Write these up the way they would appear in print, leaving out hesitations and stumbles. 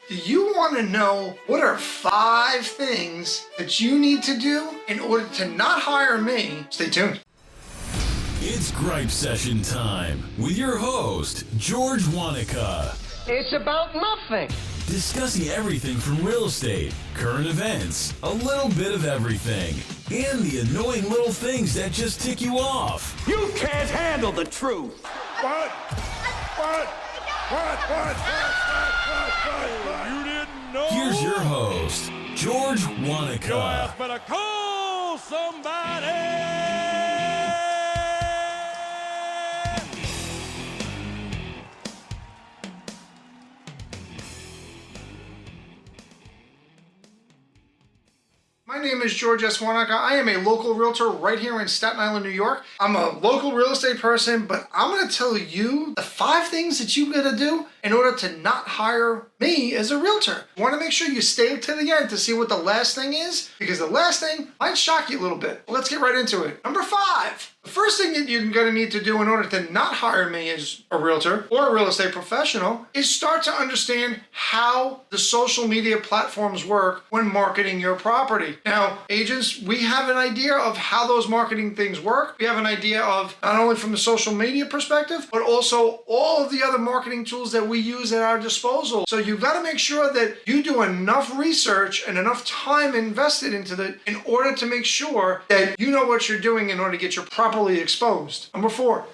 Do you want to know what are 5 things that you need to do in order to not hire me? Stay tuned. It's Gripe Session time with your host, George Wanaka. It's about nothing. Discussing everything from real estate, current events, a little bit of everything, and the annoying little things that just tick you off. You can't handle the truth. What? You didn't know? Here's your host, George Wanaka. Your ass better call somebody. My name is George S. Wanaka. I am a local realtor right here in Staten Island, New York. I'm a local real estate person, but I'm going to tell you the 5 things that you got to do in order to not hire me as a realtor. You want to make sure you stay to the end to see what the last thing is, because the last thing might shock you a little bit. Let's get right into it. Number 5. The first thing that you're going to need to do in order to not hire me as a realtor or a real estate professional is start to understand how the social media platforms work when marketing your property. Now, agents, we have an idea of how those marketing things work. We have an idea of not only from the social media perspective, but also all of the other marketing tools that we use at our disposal. So you've got to make sure that you do enough research and enough time invested into it in order to make sure that you know what you're doing in order to get your properly exposed. Number 4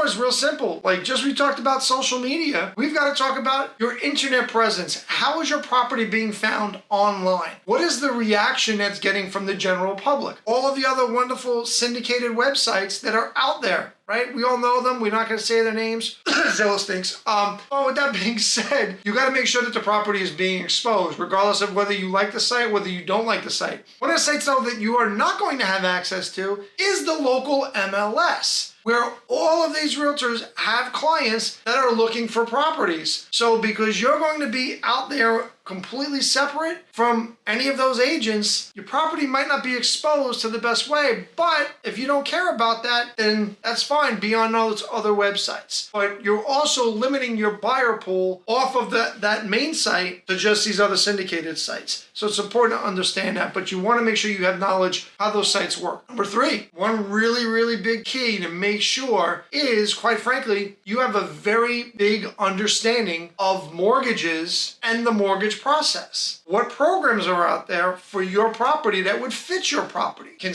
is real simple. Like just we talked about social media, we've got to talk about your internet presence. How is your property being found online? What is the reaction that's getting from the general public? All of the other wonderful syndicated websites that are out there, right? We all know them. We're not going to say their names. Zillow stinks. Well, with that being said, you got to make sure that the property is being exposed, regardless of whether you like the site, whether you don't like the site. One of the sites, though, that you are not going to have access to is the local MLS, where all of these realtors have clients that are looking for properties. So because you're going to be out there completely separate from any of those agents, your property might not be exposed to the best way. But if you don't care about that, then that's fine. Be on those other websites. But you're also limiting your buyer pool off of that main site to just these other syndicated sites. So it's important to understand that, but you want to make sure you have knowledge how those sites work. Number 3, one really, really big key to make sure is, quite frankly, you have a very big understanding of mortgages and the mortgage process. What programs are out there for your property that would fit your property? Can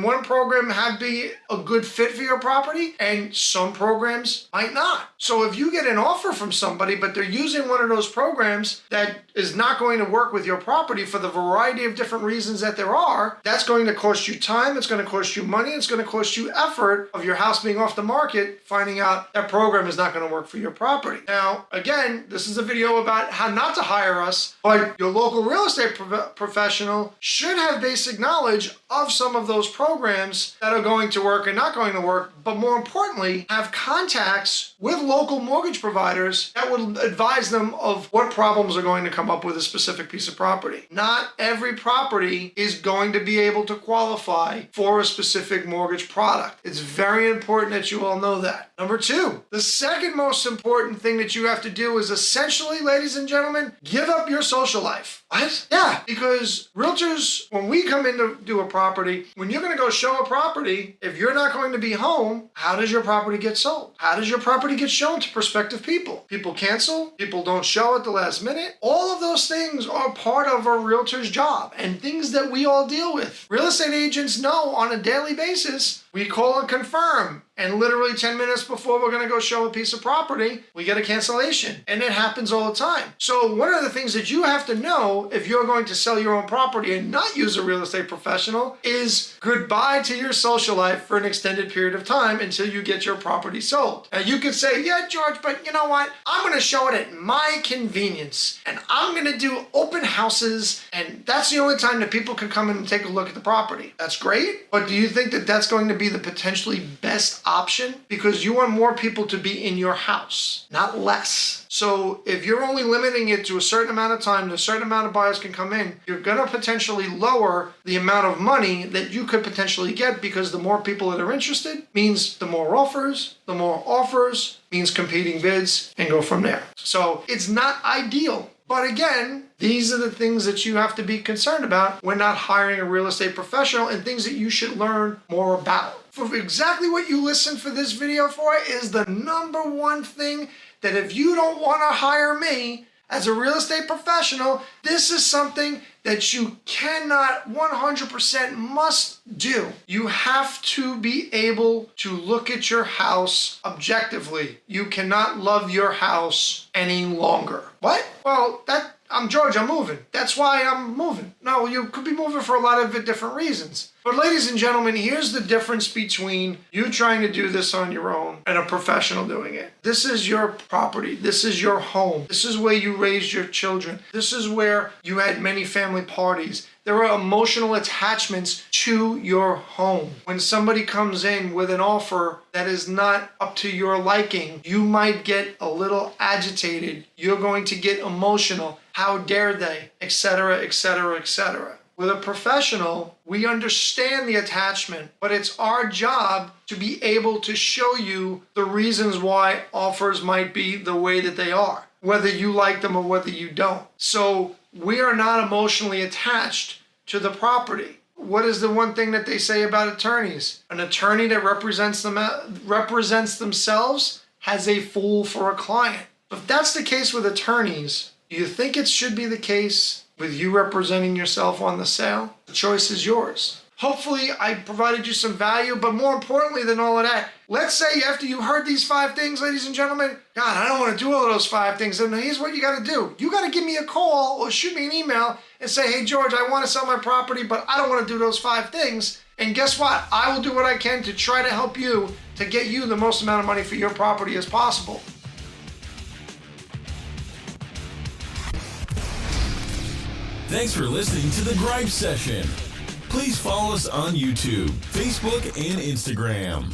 one program be a good fit for your property, and some programs might not? So if you get an offer from somebody, but they're using one of those programs that is not going to work with your property for the variety of different reasons that there are, that's going to cost you time, it's going to cost you money, it's going to cost you effort of your house being off the market, finding out that program is not going to work for your property. Now, again, this is a video about how not to hire us, but your local real estate professional should have basic knowledge of some of those programs that are going to work and not going to work, but more importantly, have contacts with local mortgage providers that would advise them of what problems are going to come up with a specific piece of property. Not every property is going to be able to qualify for a specific mortgage product. It's very important that you all know that. Number 2, the second most important thing that you have to do is essentially, ladies and gentlemen, give up your social life. What? Yeah, because realtors, when we come in to do a property, when you're going to go show a property, if you're not going to be home, how does your property get sold? How does your property get shown to prospective people? People cancel, people don't show at the last minute. All of those things are part of a realtor's job and things that we all deal with. Real estate agents know on a daily basis, we call and confirm. And literally 10 minutes before we're going to go show a piece of property, we get a cancellation. And it happens all the time. So one of the things that you have to know if you're going to sell your own property and not use a real estate professional is goodbye to your social life for an extended period of time until you get your property sold. Now you could say, yeah, George, but you know what? I'm going to show it at my convenience. And I'm going to do open houses. And that's the only time that people can come in and take a look at the property. That's great. But do you think that that's going to be the potentially best option? Because you want more people to be in your house, not less. So if you're only limiting it to a certain amount of time, a certain amount of buyers can come in, you're going to potentially lower the amount of money that you could potentially get, because the more people that are interested means the more offers means competing bids, and go from there. So it's not ideal. But again, these are the things that you have to be concerned about when not hiring a real estate professional, and things that you should learn more about. For exactly what you listened for this video for is the number one thing that if you don't want to hire me as a real estate professional, this is something that you cannot 100% must do. You have to be able to look at your house objectively. You cannot love your house any longer. What? Well, I'm George, I'm moving. That's why I'm moving. No, you could be moving for a lot of different reasons. But ladies and gentlemen, here's the difference between you trying to do this on your own and a professional doing it. This is your property. This is your home. This is where you raised your children. This is where you had many family parties. There are emotional attachments to your home. When somebody comes in with an offer that is not up to your liking, you might get a little agitated. You're going to get emotional. How dare they? Etc., etc., etc. With a professional, we understand the attachment, but it's our job to be able to show you the reasons why offers might be the way that they are, whether you like them or whether you don't. So we are not emotionally attached to the property. What is the one thing that they say about attorneys? An attorney that represents themselves has a fool for a client. If that's the case with attorneys, do you think it should be the case with you representing yourself on the sale? The choice is yours. Hopefully I provided you some value, but more importantly than all of that, let's say after you heard these 5 things, ladies and gentlemen, God, I don't want to do all of those 5 things. And here's what you got to do. You got to give me a call or shoot me an email and say, hey, George, I want to sell my property, but I don't want to do those 5 things. And guess what? I will do what I can to try to help you to get you the most amount of money for your property as possible. Thanks for listening to The Gripe Session. Please follow us on YouTube, Facebook, and Instagram.